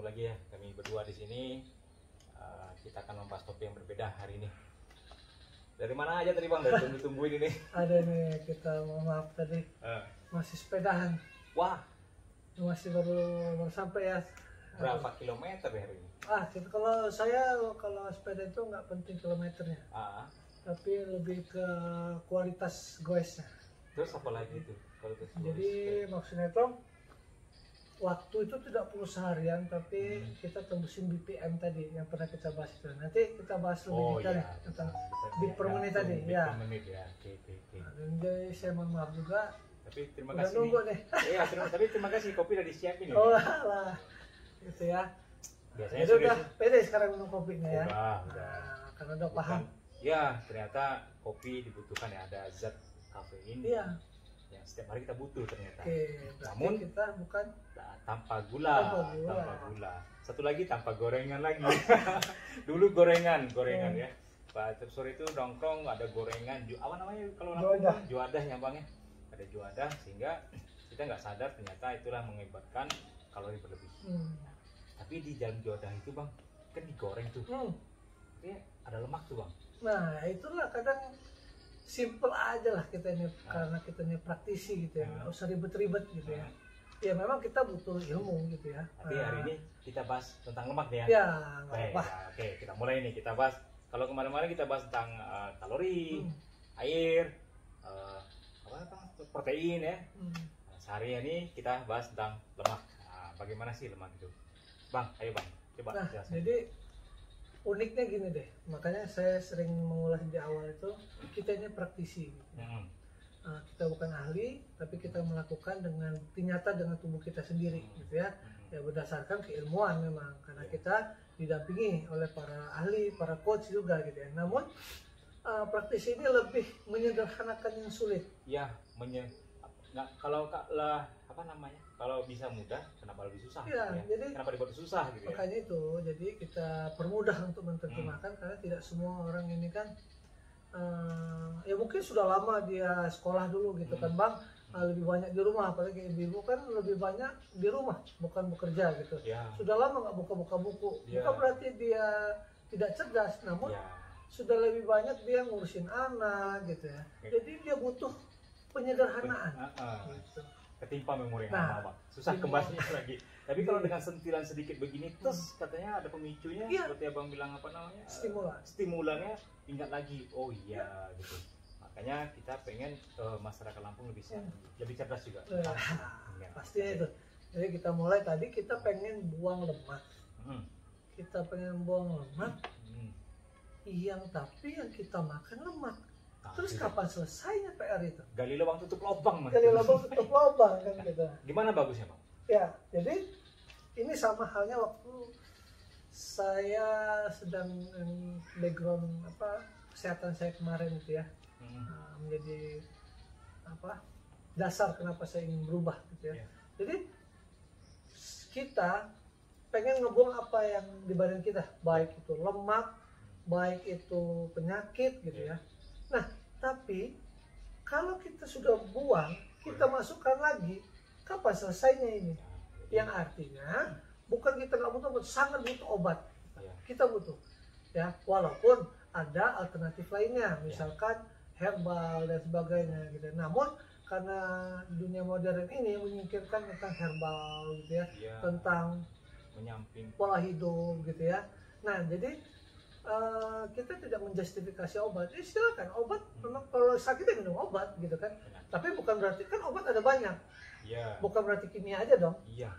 lagi ya, kami berdua di sini. Kita akan membahas topik yang berbeda hari ini. Dari mana aja tadi Bang? Dari tunggu-tungguin ini. Ada nih, kita maaf tadi masih sepedahan. Wah, Masih baru sampai ya. berapa kilometer ya hari ini? Kalau sepeda itu nggak penting kilometernya, tapi lebih ke kualitas goesnya. Terus apa lagi itu? Jadi maksudnya itu waktu itu tidak perlu seharian, tapi kita tembusin BPM tadi yang pernah kita bahas itu. Nanti kita bahas lebih detail tentang beat per menit tadi. Ya. Oke. Dan jadi saya mohon maaf juga. Tapi terima Udah kasih. nunggu nih. Iya, tapi terima kasih, kopi udah disiapin ya. Oh lah, gitu ya. Biasanya Jadi udah pede sekarang minum kopinya ya. Udah. Karena udah paham. Ya, ternyata kopi dibutuhkan ya, ada zat kafein. Iya. Yang setiap hari kita butuh ternyata. Oke, namun kita bukan tanpa gula. Tanpa gula. Satu lagi tanpa gorengan lagi. Dulu gorengan ya. Pak sore itu nongkrong ada gorengan, apa namanya kalau juadah ya Bang ya. Ada juadah sehingga kita nggak sadar ternyata itulah mengakibatkan kalori berlebih. Tapi di dalam juadah itu Bang, kan digoreng tuh. Tapi ada lemak tuh Bang. Nah, itulah kadang simple aja lah kita ini, karena kita ini praktisi gitu ya, nggak usah ribet-ribet gitu ya. Ya memang kita butuh ilmu gitu ya. Tapi hari ini kita bahas tentang lemak nih ya. Ya, nggak apa-apa. Oke, kita mulai nih, kita bahas. Kalau kemarin-kemarin kita bahas tentang kalori, air, protein ya. Sehari ini kita bahas tentang lemak. Nah, bagaimana sih lemak itu, Bang? Ayo Bang, coba. Nah, jadi uniknya gini deh, makanya saya sering mengulas di awal itu, kita ini praktisi gitu. Kita bukan ahli, tapi kita melakukan dengan bukti nyata dengan tubuh kita sendiri gitu ya. Ya berdasarkan keilmuan memang, karena kita didampingi oleh para ahli, para coach juga gitu ya. Namun praktisi ini lebih menyederhanakan yang sulit. Ya, kalau bisa mudah, kenapa lebih susah? Ya, jadi kenapa dibuat susah gitu ya? Makanya itu, jadi kita permudah untuk menerjemahkan karena tidak semua orang ini kan ya mungkin sudah lama dia sekolah dulu gitu kan Bang, lebih banyak di rumah, apalagi ibu kan lebih banyak di rumah bukan bekerja gitu. Sudah lama nggak buka-buka buku, bukan berarti dia tidak cerdas, namun sudah lebih banyak dia ngurusin anak gitu ya. Jadi dia butuh penyederhanaan gitu. Ketimpa memori Bang, susah kembalinya lagi. Tapi kalau dengan sentilan sedikit begini, terus katanya ada pemicunya, seperti Abang bilang apa namanya? Stimulannya ingat lagi. Oh iya gitu. Makanya kita pengen masyarakat Lampung lebih sehat, lebih cerdas juga. Pastinya itu. Jadi kita mulai tadi, kita pengen buang lemak. Kita pengen buang lemak. Tapi yang kita makan lemak. Terus kapan selesainya PR itu? Gali lubang tutup lubang, Mas. Gali lubang tutup lubang kan gitu. Gimana bagusnya, Bang? Ya, jadi ini sama halnya waktu saya sedang background kesehatan saya kemarin itu ya. Menjadi dasar kenapa saya ingin berubah gitu ya. Jadi kita pengen ngebuang apa yang di badan kita, baik itu lemak, baik itu penyakit gitu ya. Nah, tapi kalau kita sudah buang, kita masukkan lagi, kapan selesainya ini? Yang artinya bukan kita nggak butuh, sangat butuh obat. Kita butuh, ya. Walaupun ada alternatif lainnya, misalkan herbal dan sebagainya, gitu. Namun karena dunia modern ini menyingkirkan tentang herbal, gitu ya, tentang menyamping pola hidup, gitu ya. Nah, jadi kita tidak menjustifikasi obat. Silakan obat, memang kalau sakit ya minum obat gitu kan. Tapi bukan berarti kan obat ada banyak. Bukan berarti kimia aja dong. Ya,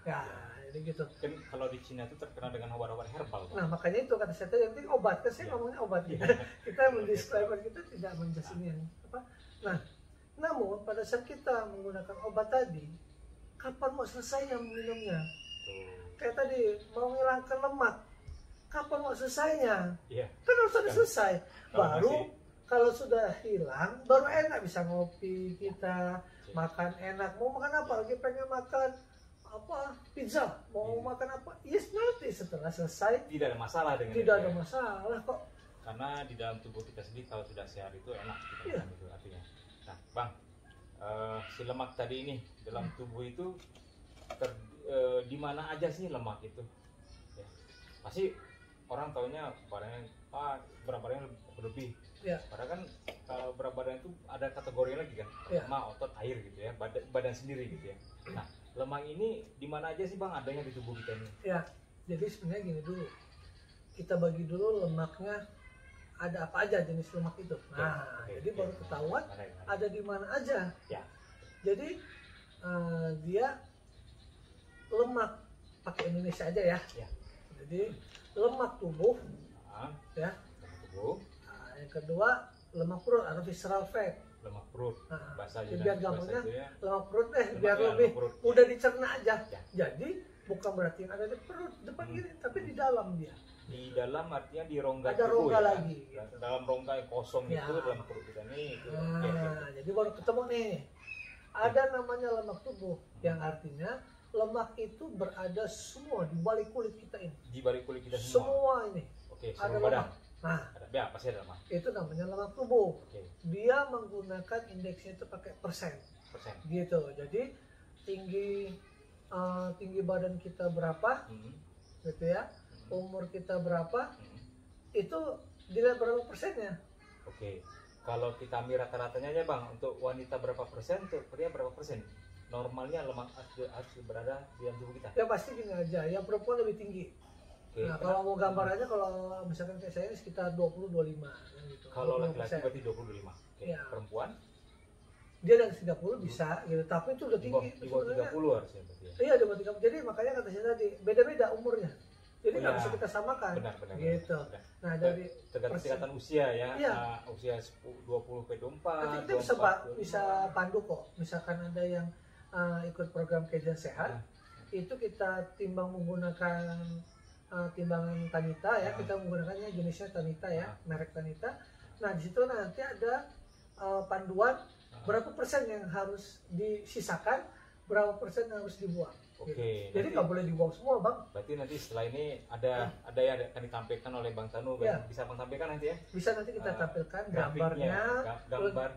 jadi gitu. Kan kalau di Cina itu terkenal dengan obat-obat herbal. Nah, makanya itu kata saya tadi, yang penting obat. Kan saya ngomongnya obat gitu. Kita mendisclaimer, kita tidak menjustifikasi apa. Nah, namun pada saat kita menggunakan obat tadi, kapan mau selesainya minumnya? Kayak tadi mau menghilangkan lemak, kapan mau selesainya? Kan harus sudah selesai. Baru kalau sudah hilang, baru enak bisa ngopi kita, makan enak. Mau makan apa? Lagi pengen makan pizza, mau makan apa? Yes, nanti setelah selesai. Tidak ada masalah dengan itu. Tidak ada masalah kok. Karena di dalam tubuh kita sendiri kalau sudah sehat itu enak kita makan itu artinya. Nah, Bang, si lemak tadi ini dalam tubuh itu di mana aja sih lemak itu? pasti orang taunya badannya berat badannya berlebih. Ya. Padahal kan kalau berat badan itu ada kategori lagi kan, Ya. pertama otot, air gitu ya, badan sendiri gitu ya. Nah, lemak ini di mana aja sih Bang adanya di tubuh kita ini? Ya, jadi sebenarnya gini dulu, kita bagi dulu lemaknya ada apa aja jenis lemak itu. Nah, jadi baru ketahuan ada di mana aja. Ya. Jadi dia lemak pakai Indonesia aja ya. Ya. Jadi lemak tubuh, ya. Lemak tubuh. Nah, yang kedua lemak perut atau visceral fat. Lemak perut. Nah, Bahasa biar gampangnya ya. lemak perut biar ya, lebih perut. mudah dicerna aja. Ya. Jadi bukan berarti yang ada di perut depan gini, tapi di dalam dia. Di dalam artinya di rongga Ada tubuh rongga ya. lagi. Dalam rongga yang kosong Ya. itu dalam perut kita nih. Itu. Nah, jadi baru ketemu nih. Ada namanya lemak tubuh, yang artinya lemak itu berada semua di balik kulit kita ini. Di balik kulit kita semua. Semua ini Oke, ada semua badan. lemak. Nah, Ada, ya pasti ada lemak. itu namanya lemak tubuh. Oke, Dia menggunakan indeksnya itu pakai persen, persen. gitu. Jadi tinggi badan kita berapa, gitu ya. Umur kita berapa, itu dilihat berapa persennya. Oke, kalau kita ambil rata-ratanya aja Bang, untuk wanita berapa persen, untuk pria berapa persen? Normalnya lemak harus berada di dalam tubuh kita. Ya pasti gini aja, yang perempuan lebih tinggi. Oke, Nah, kalau mau gambar aja, kalau misalkan kayak saya ini sekitar 20-25 gitu. kalau laki-laki 20%. berarti 25. Oke, Ya. Perempuan Dia dari 30 bisa gitu, tapi itu udah di bawah, tinggi di bawah sebenarnya. 30 harusnya berarti ya. Iya, di bawah 30. Jadi makanya kata saya tadi, beda-beda umurnya. Jadi Oh, nggak ya. bisa kita samakan. Benar. Gitu. Benar. Nah, dari Tergantung persen. tingkatan usia ya. Iya. Usia 20 ke 24. Nanti kita bisa 24, bisa pandu kok. Misalkan ada yang ikut program kajian sehat, itu kita timbang menggunakan timbangan Tanita ya, kita menggunakannya jenisnya Tanita ya, merek Tanita. Nah, di situ nanti ada panduan berapa persen yang harus disisakan, berapa persen yang harus dibuang. Oke. Gitu. Jadi nanti- nggak boleh dibuang semua, Bang. Berarti nanti setelah ini ada yang akan ditampilkan oleh Bang Tanu. Ya. Bisa Bang sampaikan nanti ya. Bisa nanti kita tampilkan Grafiknya, gambarnya,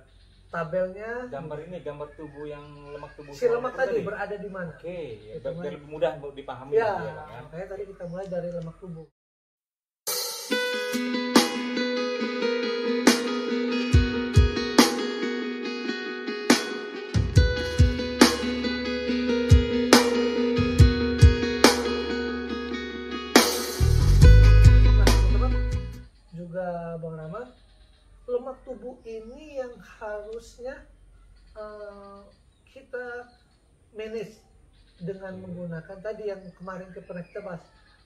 tabelnya, gambar tubuh yang lemak tubuh. si lemak tadi berada di mana. Oke, ya, Itu biar lebih mudah dipahami Ya, nanti ya, Bang, ya. makanya tadi kita mulai dari lemak tubuh. Nah, teman-teman, juga Bang Rama, lemak tubuh ini yang harusnya kita manage dengan menggunakan tadi yang kemarin pernah kita bahas,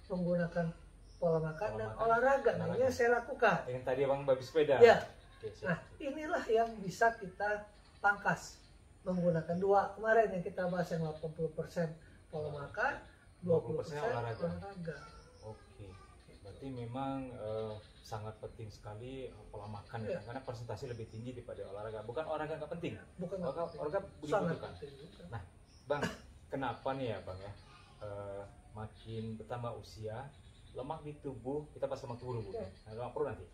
menggunakan pola makan dan olahraga. Nah, ini yang saya lakukan. Yang tadi Bang babi sepeda. Ya. Oke, siap. Nah, inilah yang bisa kita pangkas menggunakan dua kemarin yang kita bahas, yang 80% pola makan, 20% olahraga. Oke. Berarti memang sangat penting sekali pola makan ya, karena presentasi lebih tinggi daripada olahraga. Bukan olahraga nggak penting. Bukan Olahraga sangat dibutuhkan. penting juga. Nah, Bang, kenapa nih ya Bang ya? Makin bertambah usia, lemak di tubuh, kita bahas lemak tubuh dulu. Ya. Nah, lemak perut nanti.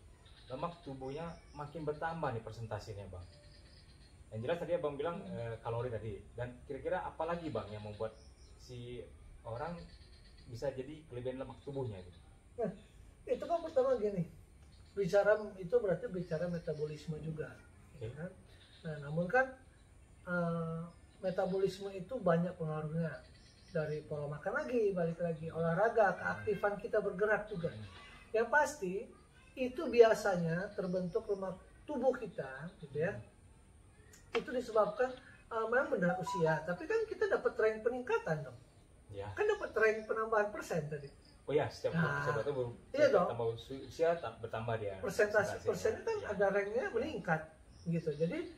Lemak tubuhnya makin bertambah nih presentasinya Bang. Yang jelas tadi Abang bilang kalori tadi. Dan kira-kira apa lagi Bang yang membuat si orang bisa jadi kelebihan lemak tubuhnya itu? Nah, itu kan pertama gini, bicara itu berarti bicara metabolisme juga. Oke. Kan? Nah, namun kan metabolisme itu banyak pengaruhnya, dari pola makan lagi, balik lagi, olahraga, keaktifan kita bergerak juga. Yang pasti itu biasanya terbentuk lemak tubuh kita, gitu ya. Itu disebabkan memang benar usia, tapi kan kita dapat tren peningkatan dong. Ya. Kan dapat tren penambahan persen tadi. Oh ya, setiap tahun iya dong. bertambah usia bertambah dia. Persentase persennya kan ya. ada ranknya meningkat gitu. Jadi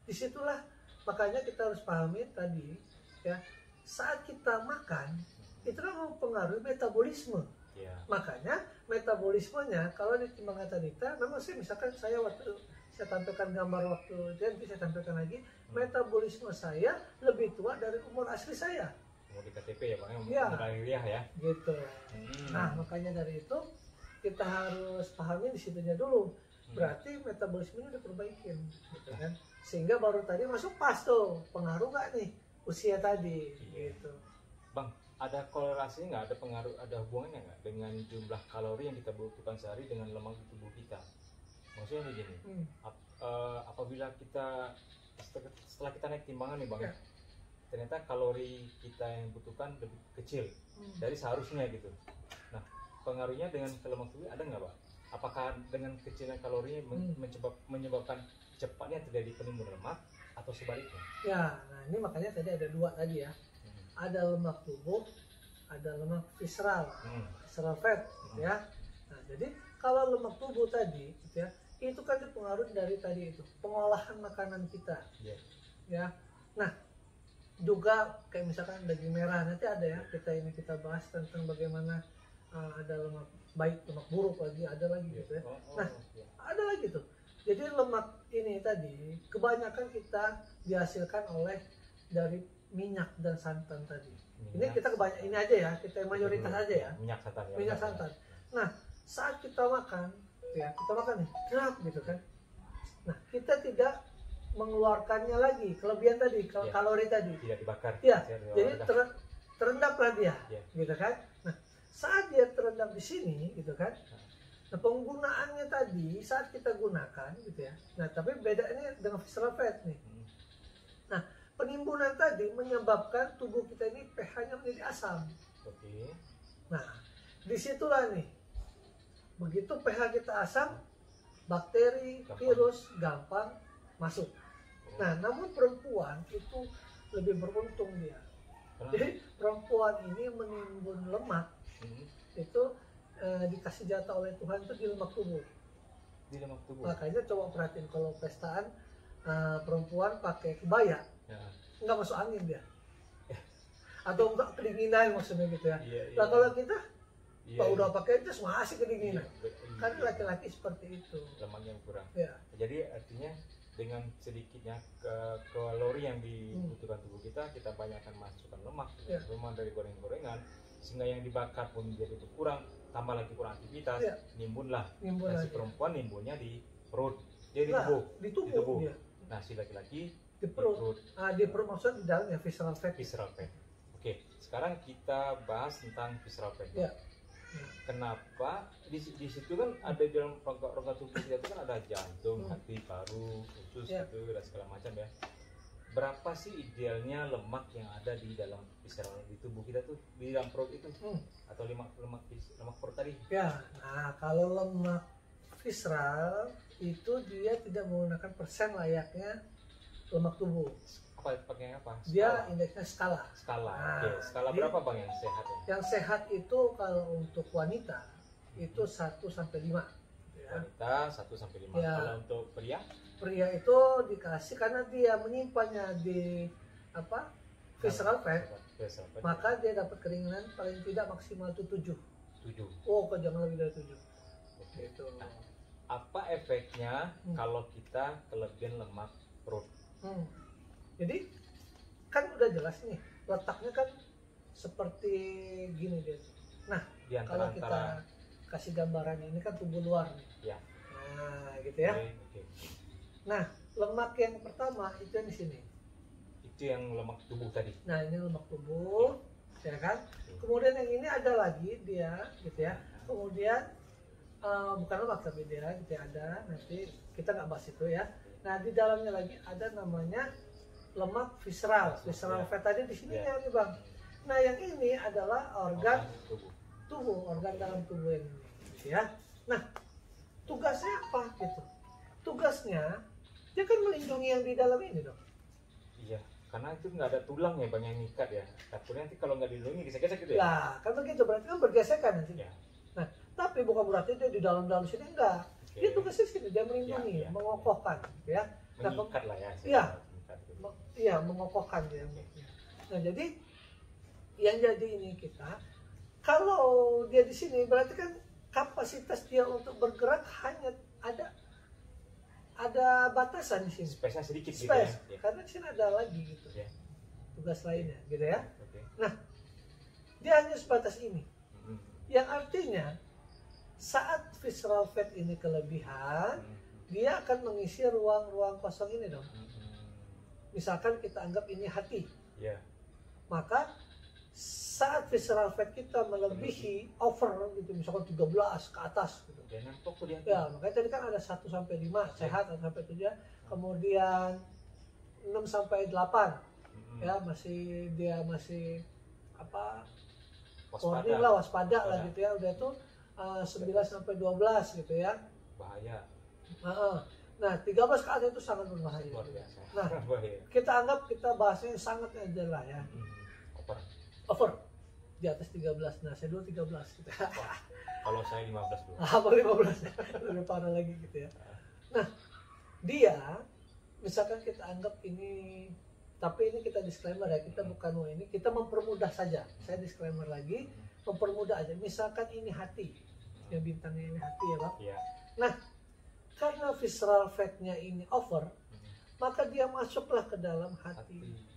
disitulah makanya kita harus pahami tadi ya, saat kita makan itu kan mempengaruhi metabolisme. Ya. Makanya metabolismenya kalau di timbangan Tanita, memang sih misalkan saya waktu saya tampilkan gambar waktu nanti saya tampilkan lagi, metabolisme saya lebih tua dari umur asli saya. Mau di KTP ya Bang, Ya. umur lahiriah ya. Gitu. Nah, makanya dari itu kita harus pahami di situnya dulu. Berarti metabolismenya diperbaikin, gitu kan? Sehingga baru tadi masuk pas tuh, pengaruh nggak nih usia tadi, gitu. Bang, ada korelasinya nggak, ada pengaruh, ada hubungannya nggak dengan jumlah kalori yang kita butuhkan sehari dengan lemak di tubuh kita? Maksudnya begini, apabila kita setelah kita naik timbangan nih bang, Ya. ternyata kalori kita yang butuhkan lebih kecil dari seharusnya gitu. Nah, pengaruhnya dengan ke lemak tubuh ada nggak, Pak? Apakah dengan kecilnya kalorinya menyebabkan cepatnya terjadi penimbunan lemak atau sebaliknya? Ya, nah ini makanya tadi ada dua tadi ya. Ada lemak tubuh, ada lemak visceral, visceral fat, ya. Nah, jadi kalau lemak tubuh tadi, gitu ya, itu kan dipengaruhi dari tadi itu pengolahan makanan kita, ya. Nah, juga kayak misalkan daging merah, nanti ada ya kita bahas tentang bagaimana ada lemak baik, lemak buruk lagi, ada lagi gitu ya. Nah, ada lagi tuh. Jadi lemak ini tadi kebanyakan kita dihasilkan oleh dari minyak dan santan tadi. Ini kita kebanyakan ini aja ya, kita yang mayoritas aja ya. Minyak santan. Ya, minyak santan. Nah, saat kita makan, ya kita makan nih, kerap gitu kan. Nah, kita tidak mengeluarkannya lagi, kelebihan tadi, kalori tadi. Tidak dibakar. Ya, jadi terendaplah dia, gitu kan. Nah, saat dia terendap di sini, gitu kan. Nah, penggunaannya tadi saat kita gunakan, gitu ya. Nah, tapi bedanya dengan visceral fat nih. Nah, penimbunan tadi menyebabkan tubuh kita ini pH-nya menjadi asam. Oke. Nah, disitulah nih, begitu pH kita asam, bakteri, virus gampang masuk. Nah, namun perempuan itu lebih beruntung dia. Jadi perempuan ini menimbun lemak itu dikasih jatah oleh Tuhan itu di lemak tubuh. Di lemak tubuh. Makanya coba perhatiin kalau pestaan perempuan pakai kebaya, nggak masuk angin dia. Atau enggak kedinginan maksudnya gitu ya. Nah kalau kita udah pakai jas masih kedinginan. Karena laki-laki seperti itu. Lemaknya kurang. Ya. Jadi artinya dengan sedikitnya kalori yang dibutuhkan tubuh kita banyakkan masukkan lemak, lemak dari goreng-gorengan, sehingga yang dibakar pun jadi berkurang, tambah lagi kurang aktivitas, nimbunlah. Nah, si perempuan nimbunnya di perut, dia di tubuh. Dia. Nah, si laki-laki di perut. Di perut maksudnya di dalamnya visceral fat. Visceral fat. Oke, sekarang kita bahas tentang visceral fat. Ya. Kenapa di situ kan ada di dalam rongga tubuh kita itu kan ada jantung, hati, paru, usus gitu dan segala macam ya. Berapa sih idealnya lemak yang ada di dalam visceral di tubuh kita tuh di dalam perut itu atau lemak perut tadi? Ya, nah kalau lemak visceral itu dia tidak menggunakan persen layaknya lemak tubuh. Pakai apa? Dia indeksnya skala. Nah, skala berapa bang yang sehat? Yang sehat itu kalau untuk wanita itu 1 sampai 5. Ya. Wanita 1 sampai 5. Ya. Kalau untuk pria? Pria itu dikasih karena dia menyimpannya di visceral fat. Maka dia dapat keringanan paling tidak maksimal itu 7. Oh, kok jangan lebih dari 7. Gitu. Nah, apa efeknya kalau kita kelebihan lemak perut? Jadi kan udah jelas nih letaknya kan seperti gini dia. Nah, kalau kita kasih gambarannya ini kan tubuh luar nih. Ya. Nah, gitu ya. Okay. Nah, lemak yang pertama itu yang di sini. Itu yang lemak tubuh tadi. Nah, ini lemak tubuh, ya kan? Kemudian yang ini ada lagi dia, gitu ya. Kemudian bukan lemak tapi dia, gitu ya, ada. Nanti kita nggak bahas itu ya. Nah, di dalamnya lagi ada namanya lemak visceral fat tadi di sini ya nih bang. Nah yang ini adalah organ tubuh, organ dalam tubuh ini, ya. Nah tugasnya apa gitu? Tugasnya dia kan melindungi yang di dalam ini dong. Iya, karena itu nggak ada tulang ya bang yang ngikat ya. Takutnya nanti kalau nggak dilindungi gesek-gesek gitu ya. Lah kan begitu berarti kan bergesekan nanti. Ya. Nah tapi bukan berarti dia di dalam sini enggak. Dia tugasnya sini dia melindungi, mengokohkan, ya. Mengikat lah ya. Iya, mengokohkan dia. Nah, jadi yang jadi ini kita, kalau dia di sini berarti kan kapasitas dia untuk bergerak hanya ada batasan di sini. Space-nya sedikit gitu ya. Karena di sini ada lagi gitu. Ya. Tugas lainnya, gitu ya. Okay. Nah, dia hanya sebatas ini. Yang artinya saat visceral fat ini kelebihan, dia akan mengisi ruang-ruang kosong ini dong. Misalkan kita anggap ini hati, maka saat visceral fat kita melebihi over gitu, misalkan 13 ke atas gitu. Dia nempok tuh dia. Ya, makanya tadi kan ada 1 sampai 5 sehat, 1 sampai 7, kemudian 6 sampai 8 ya dia masih apa? Warning lah, waspada lah gitu ya. Udah tuh 9 sampai 12 gitu ya. Bahaya. Nah, 13 ke atas itu sangat berbahaya. Luar biasa. Nah, bahaya. kita anggap kita bahasnya sangat aja lah ya. Over di atas 13. Nah, saya dulu 13 gitu ya. Kalau saya 15 dulu. Apa 15 ya? Lebih parah lagi gitu ya. Nah, dia misalkan kita anggap ini, tapi ini kita disclaimer ya, kita bukan mau ini, kita mempermudah saja. Saya disclaimer lagi, mempermudah aja. Misalkan ini hati, yang bintangnya ini hati ya Bang. Iya. Nah, karena visceral fat-nya ini over, maka dia masuklah ke dalam hati.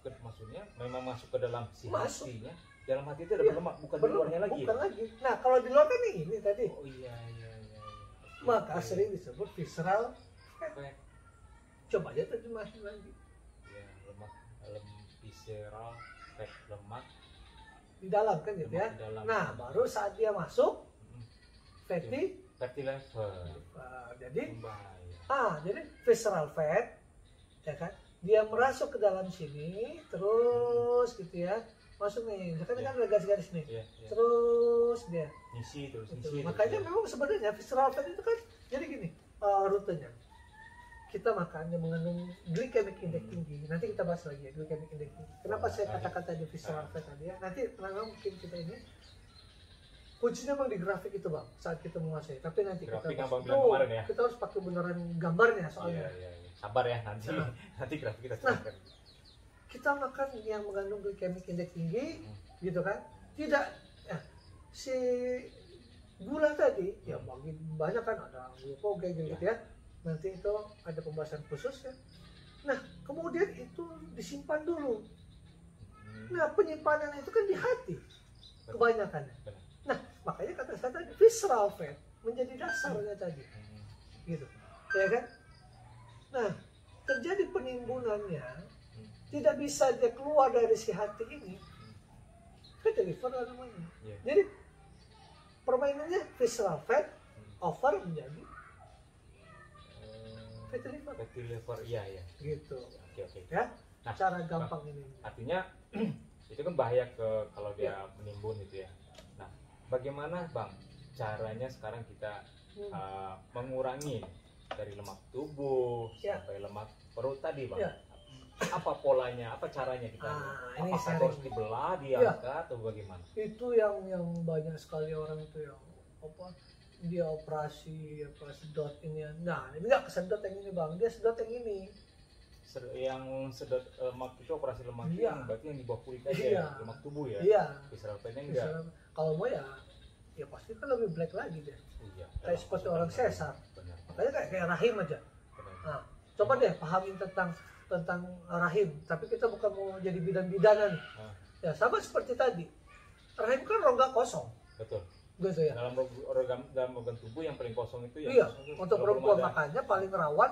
Maksudnya memang masuk ke dalam si Masuk. hatinya. Dalam hati itu ada berlemak, bukan di luarnya lagi. Bukan lagi. Nah, kalau di luar kan ini tadi. Oh iya. Maka sering disebut visceral fat. Fat. Coba aja terjemahin lagi. Ya, visceral fat, lemak Di dalam kan gitu ya. di dalam. Nah, baru saat dia masuk fatty level. jadi Bahaya. jadi visceral fat ya kan, dia merasuk ke dalam sini terus gitu ya, masuk nih, kan Iya. kan ada garis-garis nih, Iya. terus dia Ngisi terus gitu. ngisi. Makanya memang sebenarnya visceral fat itu kan jadi gini rutenya. Kita makan yang mengandung glycemic index tinggi. Nanti kita bahas lagi ya glycemic index tinggi. Kenapa saya katakan tadi visceral fat tadi ya? Nanti mungkin kita ini kuncinya memang di grafik itu Bang, saat kita menguasai. Tapi nanti Grafik kita yang Bang bilang kemarin ya. kita harus pakai beneran gambarnya soalnya. Iya. Sabar ya nanti. Nah. Nanti grafik kita Nah. catatkan. Kita makan yang mengandung glycemic index tinggi, gitu kan? Tidak, si gula tadi, ya bagi banyak kan ada glukogen gitu ya. Nanti itu ada pembahasan khusus ya. Nah, kemudian itu disimpan dulu. Nah, penyimpanan itu kan di hati, kebanyakan. Nah, makanya kata saya tadi, visceral fat menjadi dasarnya tadi, gitu, ya kan? Nah, terjadi penimbunannya, tidak bisa dia keluar dari si hati ini, fatty liver namanya. Jadi permainannya visceral fat over menjadi fatty liver. Fatty liver, iya. Gitu. Oke. Ya, Nah, cara gampang ini. Artinya itu kan bahaya kalau dia menimbun gitu ya. Nah, bagaimana Bang caranya sekarang kita mengurangi dari lemak tubuh sampai lemak perut tadi Bang? Ya. Apa polanya, apa caranya kita? Ini Apakah harus dibelah, diangkat atau bagaimana? Itu yang banyak sekali orang itu yang dia operasi sedot ini. Nah, ini nggak kesedot yang ini Bang, dia sedot yang ini. Yang sedot lemak itu operasi lemak itu Iya. berarti yang di bawah kulit aja Iya. ya, lemak tubuh ya. Iya. Visceral fatnya enggak. Kalau mau ya pasti kan lebih black lagi deh. Iya. Kayak seperti orang sesar. Benar. Makanya kayak rahim aja. Nah, coba deh pahamin tentang rahim. Tapi kita bukan mau jadi bidan-bidanan. Ya sama seperti tadi. Rahim kan rongga kosong. Betul. Gitu ya. Dalam organ tubuh yang paling kosong itu ya. Iya. Untuk perempuan makanya paling rawan.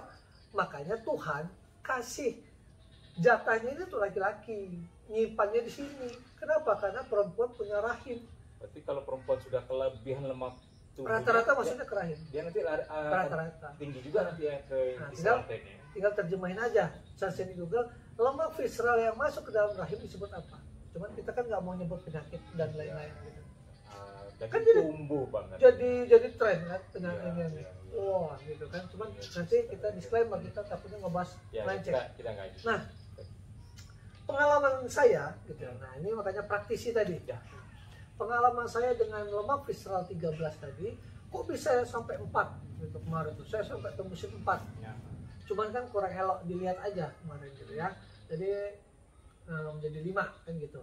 Makanya Tuhan kasih jatahnya ini tuh laki-laki, nyimpannya di sini. Kenapa? Karena perempuan punya rahim. Berarti kalau perempuan sudah kelebihan lemak tubuh, Rata-rata maksudnya ke rahim. dia nanti Rata-rata. tinggi juga nanti ya ke Nah, visceral fatnya. Tinggal terjemahin aja. Search di Google, lemak visceral yang masuk ke dalam rahim disebut apa? Cuman kita kan nggak mau nyebut penyakit dan lain-lain. Gitu. Daging Kan jadi- tumbuh banget. Jadi tren kan penyakit Iya, ini. iya. Wah gitu kan. Cuman Iya. nanti kita disclaimer, kita takutnya ngebahas Ya, melenceng. kita nggak gitu. Nah, pengalaman saya gitu. Nah, ini makanya praktisi tadi. Ya. Pengalaman saya dengan lemak visceral 13 tadi, kok bisa sampai 4 gitu kemarin tuh. Saya sampai tembusin 4. Ya. Cuman kan kurang elok dilihat aja kemarin gitu ya. Jadi menjadi 5 kan gitu.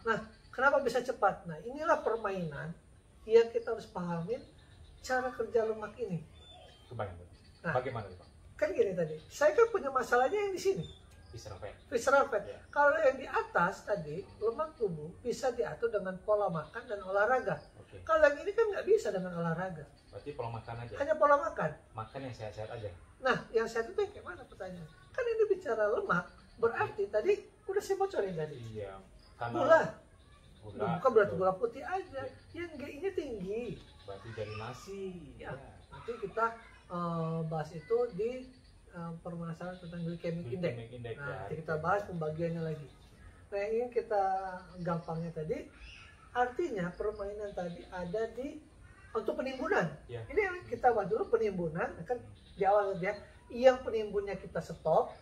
Nah, kenapa bisa cepat? Nah, inilah permainan yang kita harus pahamin cara kerja lemak ini. Nah. Bagaimana Pak? Kan gini tadi, saya kan punya masalahnya yang di sini. Visceral fat. Visceral fat. Ya. Kalau yang di atas tadi, lemak tubuh bisa diatur dengan pola makan dan olahraga. Oke. Kalau yang ini kan nggak bisa dengan olahraga. Berarti pola makan aja. Hanya pola makan. Makan yang sehat-sehat aja. Nah, yang sehat itu kayak mana pertanyaan? Kan ini bicara lemak, berarti tadi Udah saya bocorin tadi. Iya. Gula. Gula. Bukan berarti gula putih aja, yang GI-nya tinggi. Berarti dari nasi. Ya. Nanti kita bahas itu di permasalahan tentang glycemic index. Nah, nanti kita bahas pembagiannya lagi. Nah, yang ingin kita gampangnya tadi, artinya permainan tadi ada di untuk penimbunan. Ya. Ini yang kita bahas dulu penimbunan, kan di awal ya. Yang penimbunnya kita stop.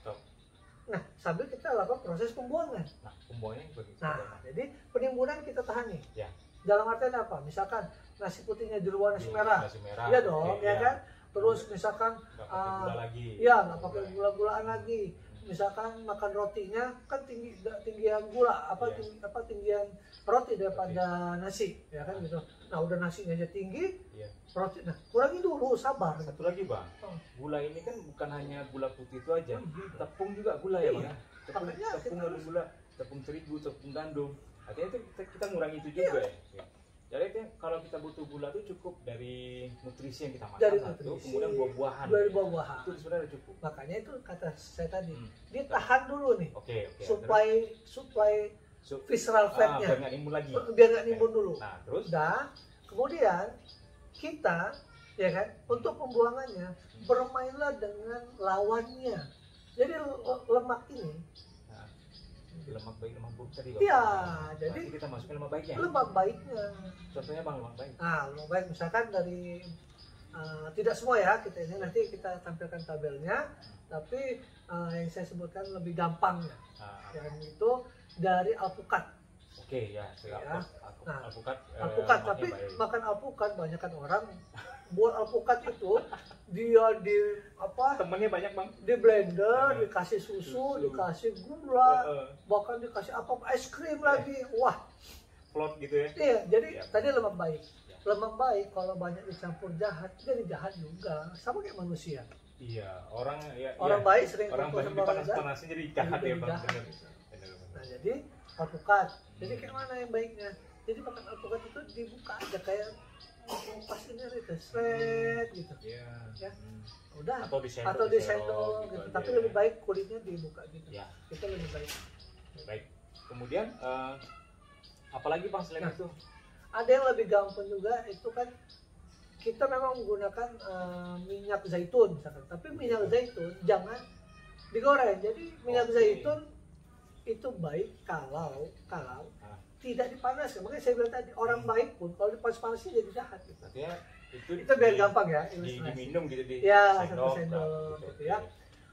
Nah, sambil kita lakukan proses pembuangan. Nah, pembuangannya begitu. Nah, jadi penimbunan kita tahan nih. Ya. Dalam artian apa? Misalkan nasi putihnya di luar nasi merah. Nasi merah. Iya dong, Oke, ya kan? Terus misalkan nggak pakai gula lagi. Iya, nggak pakai gula-gulaan lagi. Misalkan makan rotinya kan tinggian gula, tinggian roti daripada nasi, ya kan gitu. Nah, udah nasinya aja tinggi, roti. Nah, kurangi dulu, sabar. Satu lagi bang, gula ini kan bukan hanya gula putih itu aja, tepung juga gula ya bang. Tepung ada gula, tepung terigu, tepung gandum. Artinya itu kita ngurangi itu juga ya. Jadi kalau kita butuh gula itu cukup dari nutrisi yang kita makan, dari satu, nutrisi, kemudian buah-buahan. Dari buah-buahan. Itu sebenarnya cukup. Makanya itu kata saya tadi, ditahan dulu nih, supaya visceral fatnya biar nggak nimbun lagi. Biar nggak nimbun dulu. Nah, terus? Dan kemudian kita, ya kan, untuk pembuangannya bermainlah dengan lawannya. Jadi lemak ini. Lemak baik, lemak buruk tadi. Iya, jadi kita masukin lemak baiknya. Lemak baiknya. Contohnya bang, lemak baik. Nah, lemak baik misalkan dari tidak semua ya kita ini, nanti kita tampilkan tabelnya. Tapi yang saya sebutkan lebih gampangnya, yang itu dari alpukat. Oke ya, alpukat. Tapi baik. Makan alpukat banyakkan orang buat alpukat itu dia temennya banyak bang, di blender, dikasih susu, dikasih gula, bahkan dikasih es krim lagi. Wah, plot gitu ya. Iya, jadi tadi lemak baik. Lemak baik kalau banyak dicampur jahat, jadi jahat juga, sama kayak manusia. Iya, orang baik sering orang banyak dipanas-panasin jadi jahat ya bang. Nah, jadi alpukat. Jadi kayak mana yang baiknya? Jadi makan alpukat itu dibuka aja kayak pas ini seret gitu. Ya. Udah. Atau di sendok gitu. Tapi lebih baik kulitnya dibuka gitu. Ya. Itu lebih baik. Baik. Kemudian apalagi bang selain itu? Ada yang lebih gampang juga, itu kan kita memang menggunakan minyak zaitun misalkan. Tapi minyak zaitun jangan digoreng. Jadi minyak zaitun itu baik kalau tidak dipanaskan. Makanya saya bilang tadi, orang baik pun kalau dipanas-panasin jadi jahat gitu. Artinya itu biar gampang ya, diminum gitu di sendok gitu ya.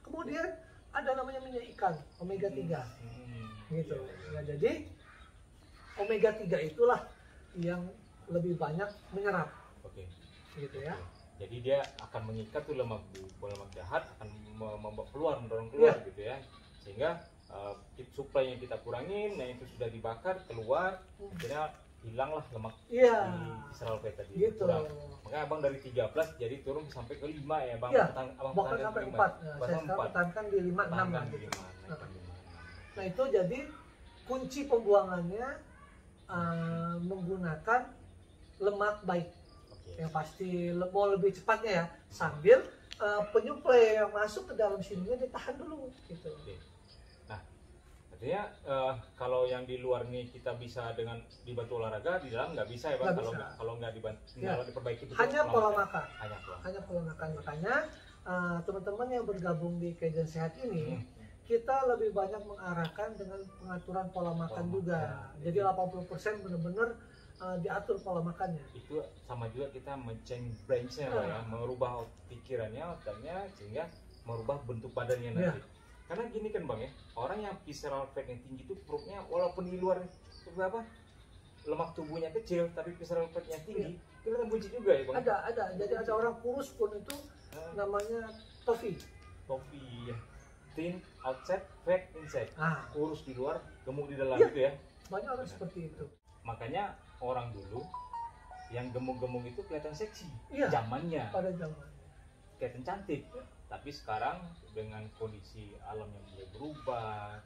Kemudian ada namanya minyak ikan omega 3 gitu. Nah, jadi omega 3 itulah yang lebih banyak menyerap. Gitu ya. Jadi dia akan mengikat tuh lemak jahat, akan mendorong keluar gitu ya. Sehingga suplai yang kita kurangin, nah itu sudah dibakar keluar, akhirnya hilanglah lemak di visceral fat tadi. Gitu. Makanya abang dari 13 jadi turun sampai ke 5 ya bang. Bahkan sampai 4. Saya sekarang pertahankan di 5-6 gitu. Nah itu jadi kunci pembuangannya menggunakan lemak baik. Yang pasti mau lebih cepatnya ya, sambil penyuplai yang masuk ke dalam sininya ditahan dulu gitu. Artinya kalau yang di luar nih kita bisa dengan dibantu olahraga, di dalam nggak bisa ya bang. Kalau nggak dibantu, kalau diperbaiki hanya pola makan. Hanya pola makan. Makanya teman-teman yang bergabung di Kaizen Sehat ini, kita lebih banyak mengarahkan dengan pengaturan pola makan juga. Jadi 80% benar-benar diatur pola makannya. Itu sama juga kita men-change brain-nya ya, merubah pikirannya, otaknya, sehingga merubah bentuk badannya nanti. Karena gini kan bang ya, orang yang visceral fat yang tinggi itu perutnya walaupun di luar lemak tubuhnya kecil, tapi visceral fatnya tinggi, kelihatan buncit juga ya bang. Ada. Jadi ada orang kurus pun itu namanya tofi ya. Thin outside, fat inside. Kurus di luar, gemuk di dalam gitu ya. Banyak orang seperti itu. Makanya orang dulu yang gemuk-gemuk itu kelihatan seksi. Zamannya. Pada zamannya. Kelihatan cantik. Tapi sekarang dengan kondisi alam yang mulai berubah,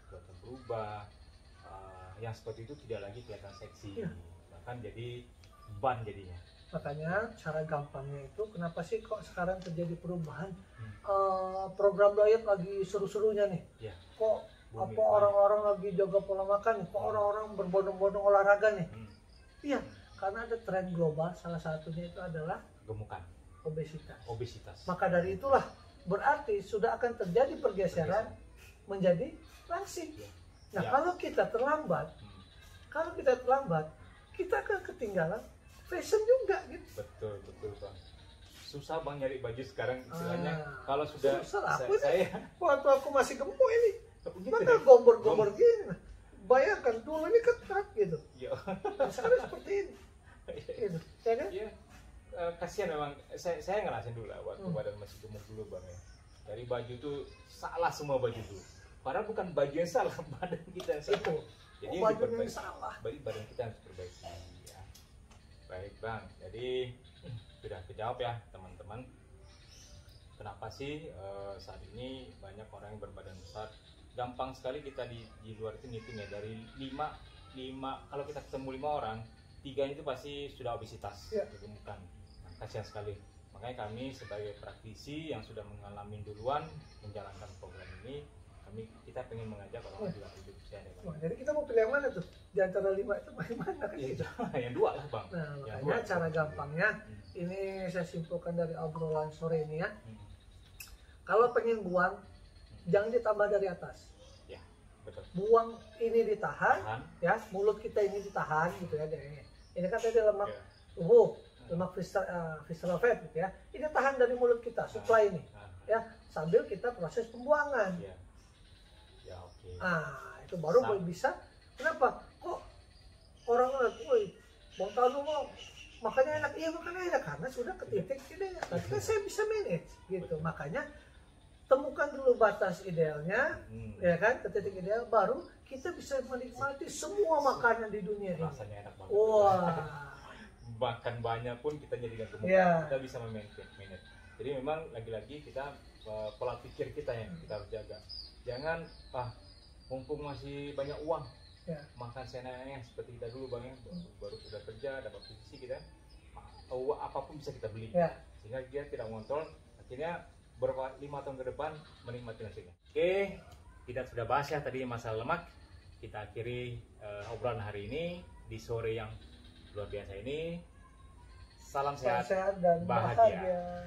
yang seperti itu tidak lagi kelihatan seksi, bahkan jadi ban jadinya. Makanya cara gampangnya itu, kenapa sih kok sekarang terjadi perubahan? Program diet lagi seru-serunya nih. Kok kok orang-orang lagi jaga pola makan, kok orang-orang berbondong-bondong olahraga nih. Iya, karena ada tren global, salah satunya itu adalah gemukan, obesitas. Maka dari itulah berarti sudah akan terjadi pergeseran menjadi langsing. Nah, kalau kita terlambat, kita akan ketinggalan fashion juga gitu. Betul Bang. Susah Bang nyari baju sekarang istilahnya. Kalau sudah saya waktu aku masih gemuk ini, mana gombor-gombor gini. Bayangkan dulu ini ketat gitu. Sekarang seperti ini. Gitu. Ya kan? Iya. Kasihan memang. Saya ngerasain dulu lah waktu badan masih gemuk dulu Bang ya. Dari baju tuh salah semua baju tuh. Padahal bukan baju yang salah, badan kita yang salah. Jadi baju yang salah. Badan kita harus diperbaiki. Ya. Baik Bang. Jadi sudah kejawab ya teman-teman. Kenapa sih saat ini banyak orang yang berbadan besar? Gampang sekali kita di luar itu ngitung ya, dari 5 kalau kita ketemu 5 orang, 3 itu pasti sudah obesitas, kegemukan. Nah, kasihan sekali. Makanya kami sebagai praktisi yang sudah mengalami duluan menjalankan program ini, kita pengen mengajak orang juga hidup sehat. Jadi kita mau pilih yang mana tuh? Di antara 5 itu bagaimana kan? Yang 2 lah Bang. Nah, makanya cara gampangnya ini saya simpulkan dari obrolan sore ini ya. Kalau pengen buang, jangan ditambah dari atas. Ya, betul. Buang ini ditahan, ya, mulut kita ini ditahan gitu ya. Ini kan tadi lemak tubuh, lemak visceral fat gitu ya. Ini tahan dari mulut kita, supply ini, ya, sambil kita proses pembuangan. Ya, oke. Itu baru bisa. Kenapa? Kok orang mau tahu dulu makanya enak, iya makanya enak karena sudah ke titik ini. Tapi kan saya bisa manage gitu. Makanya temukan dulu batas idealnya, ya kan, ke titik ideal, baru kita bisa menikmati semua makanan di dunia ini. Rasanya enak banget. Wah. Makan banyak pun kita jadi gak gemuk. Kita bisa manage. Jadi memang lagi-lagi kita pola pikir kita yang kita harus jaga. Jangan mumpung masih banyak uang, makan seenaknya seperti kita dulu Bang ya. Baru sudah kerja, dapat posisi kita, apapun bisa kita beli. Sehingga dia tidak ngontrol, akhirnya 5 tahun ke depan menikmati hasilnya. Oke, kita sudah bahas ya tadi masalah lemak. Kita akhiri obrolan hari ini di sore yang luar biasa ini. Salam sehat dan bahagia.